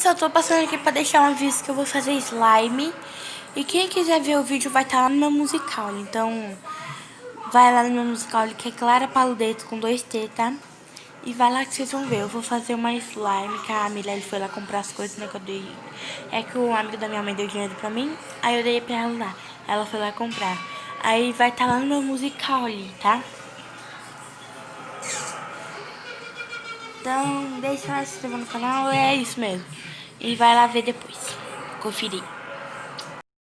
Só tô passando aqui pra deixar um aviso que eu vou fazer slime. E quem quiser ver o vídeo vai estar lá no meu musical. Então, vai lá no meu musical, que é Clara Paludeto com 2T, tá? E vai lá que vocês vão ver. Eu vou fazer uma slime, que a Mirelle foi lá comprar as coisas, né, que eu dei. É que o amigo da minha mãe deu dinheiro pra mim, aí eu dei pra ela lá. Ela foi lá comprar. Aí vai estar lá no meu musical ali, tá? Então, deixa lá se inscrever no canal, é isso mesmo. E vai lá ver depois. Conferir.